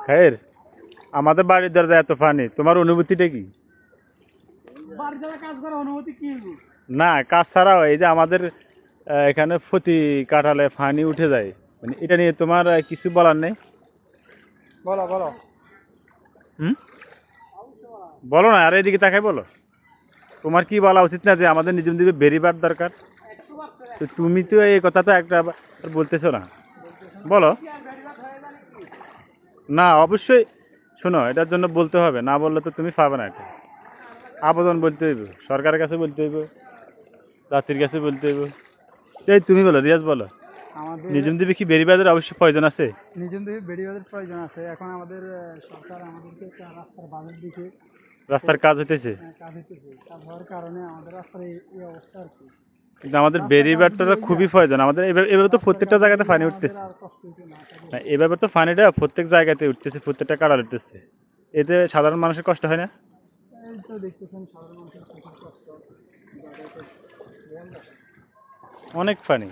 খায়ের আমাদের বাড়ির দরজা এত পানি, তোমার অনুভূতিটা কি? না, কাজ ছাড়াও এই যে আমাদের এখানে প্রতি কাঠালে পানি উঠে যায়, মানে এটা নিয়ে তোমার কিছু বলার নেই? বলো বলো। হুম, বলো না, আর এদিকে তাকাই বলো। তোমার কি বলা উচিত না যে আমাদের নিজম দ্বীপে বেরিবার দরকার? তো তুমি তো এই কথা তো একটা বলতেছো না, বলো। না, অবশ্যই শোনো, এটার জন্য বলতে হবে, না বললে তো তুমি পাবে না। এটা আবেদন বলতে হইব, সরকারের কাছে বলতে হইব, জাতির কাছে বলতে হইব। এই তুমি বলো, রিয়াজ বলো। আমাদের নিজম দ্বীপে কি বেরিবাদের অবশ্যই প্রয়োজন আছে? নিজম দ্বীপে বেড়িবাঁধের প্রয়োজন আছে। এখন আমাদের সরকার আমাদেরকে একটা রাস্তার বাঁধের দিকে রাস্তার কাজ হইতেছে, কাজ হইতেছে। কাজ হওয়ার কারণে আমাদের রাস্তার এই অবস্থা আর কি। কিন্তু আমাদের রাস্তার কাজ বেরিবারটা যদি তো হয়ে খুবই যায়, প্রয়োজন আমাদের। এভাবে তো রাস্তার প্রত্যেকটা কাজ যদি জায়গাতে হয়ে পানি যায় আমাদের উঠতেছে। আর কষ্ট হইতো না। না, এভাবে তো পানিটা প্রত্যেক জায়গাতে উঠতেছে, প্রত্যেকটা কাড়াল উঠতেছে, এতে সাধারণ মানুষের কষ্ট হয় না? এই তো দেখতেছেন সাধারণ মানুষের প্রচুর কষ্ট। অনেক পানি।